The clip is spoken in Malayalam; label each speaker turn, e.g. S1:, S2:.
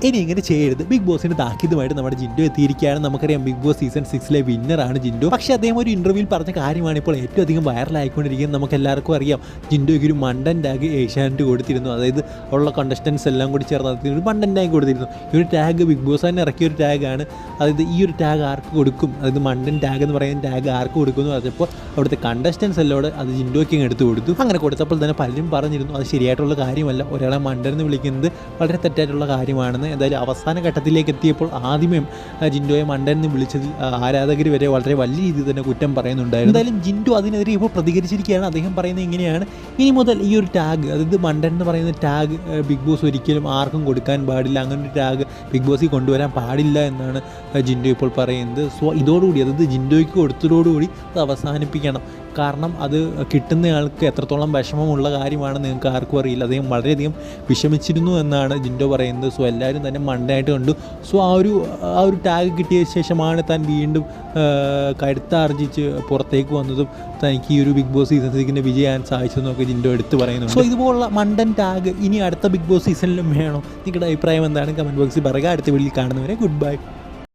S1: ഇനി ഇങ്ങനെ ചെയ്യരുത്. ബിഗ് ബോസിന് താക്കീതുമായിട്ട് നമ്മുടെ ജിൻഡോ എത്തിയിരിക്കുകയാണ്. നമുക്കറിയാം ബിഗ് ബോസ് സീസൺ 6 വിന്നറാണ് ജിൻഡോ. പക്ഷേ അദ്ദേഹം ഒരു ഇൻ്റർവ്യൂവിൽ പറഞ്ഞ കാര്യമാണ് ഇപ്പോൾ ഏറ്റവും അധികം വൈറലായിക്കൊണ്ടിരിക്കുന്നത്. നമുക്ക് എല്ലാവർക്കും അറിയാം ജിൻഡോയ്ക്ക് ഒരു മണ്ടൻ ടാഗ് ഏഷ്യാനെറ്റ് കൊടുത്തിരുന്നു. അതായത് ഉള്ള കണ്ടസ്റ്റൻസ് എല്ലാം കൂടി ചേർന്ന് ഒരു മണ്ടൻ ടാഗ് കൊടുത്തിരുന്നു. ഈ ഒരു ടാഗ് ബിഗ് ബോസ് തന്നെ ഇറക്കിയ ഒരു ടാഗാണ്. അതായത് ഈ ഒരു ടാഗ് ആർക്ക് കൊടുക്കും, അതായത് മണ്ടൻ ടാഗ് എന്ന് പറയുന്ന ടാഗ് ആർക്ക് കൊടുക്കുമെന്ന് പറഞ്ഞപ്പോൾ അവിടുത്തെ കണ്ടസ്റ്റൻസ് എല്ലോട് അത് ജിൻഡോയ്ക്ക് എടുത്തു കൊടുത്തു. അങ്ങനെ കൊടുത്തപ്പോൾ തന്നെ പലരും പറഞ്ഞിരുന്നു അത് ശരിയായിട്ടുള്ള കാര്യമല്ല, ഒരാളെ മണ്ടൻ എന്ന് വിളിക്കുന്നത് വളരെ തെറ്റായിട്ടുള്ള കാര്യമാണെന്ന്. എന്തായാലും അവസാന ഘട്ടത്തിലേക്ക് എത്തിയപ്പോൾ ആദ്യമേ ജിൻഡോയെ മണ്ടൻ എന്ന് വിളിച്ചതിൽ ആരാധകർ വരെ വളരെ വലിയ രീതിയിൽ തന്നെ കുറ്റം പറയുന്നുണ്ടായിരുന്നു. എന്തായാലും ജിൻഡോ അതിനെതിരെ ഇപ്പോൾ പ്രതികരിച്ചിരിക്കുകയാണ്. അദ്ദേഹം പറയുന്നത് ഇങ്ങനെയാണ്: ഇനി മുതൽ ഈ ഒരു ടാഗ്, അതായത് മണ്ടൻ എന്ന് പറയുന്ന ടാഗ് ബിഗ് ബോസ് ഒരിക്കലും ആർക്കും കൊടുക്കാൻ പാടില്ല, അങ്ങനെ ഒരു ടാഗ് ബിഗ് ബോസിൽ കൊണ്ടുവരാൻ പാടില്ല എന്നാണ് ജിൻഡോ ഇപ്പോൾ പറയുന്നത്. സോ ഇതോടുകൂടി, അതായത് ജിൻഡോയ്ക്ക് കൊടുത്തതോടുകൂടി അത് അവസാനിപ്പിക്കണം. കാരണം അത് കിട്ടുന്നയാൾക്ക് എത്രത്തോളം വിഷമമുള്ള കാര്യമാണെന്ന് നിങ്ങൾക്ക് ആർക്കും അറിയില്ല. അദ്ദേഹം വളരെയധികം വിഷമിച്ചിരുന്നു എന്നാണ് ജിൻഡോ പറയുന്നത്. സോ എല്ലാവരും തന്നെ മണ്ടനായിട്ട് കണ്ടു. സോ ആ ഒരു ടാഗ് കിട്ടിയ ശേഷമാണ് താൻ വീണ്ടും കരുത്താർജിച്ച് പുറത്തേക്ക് വന്നതും തനിക്ക് ഈ ഒരു ബിഗ് ബോസ് സീസൺ 6 വിജയാൻ സാധിച്ചതെന്നൊക്കെ ജിൻഡോ എടുത്ത് പറയുന്നു. സോ ഇതുപോലുള്ള മണ്ടൻ ടാഗ് ഇനി അടുത്ത ബിഗ് ബോസ് സീസണിലും വേണോ? നിങ്ങളുടെ അഭിപ്രായം എന്താണ്? കമൻറ്റ് ബോക്സിൽ പറയുക. അടുത്ത വീഡിയോയിൽ കാണുന്നവരെ ഗുഡ് ബൈ.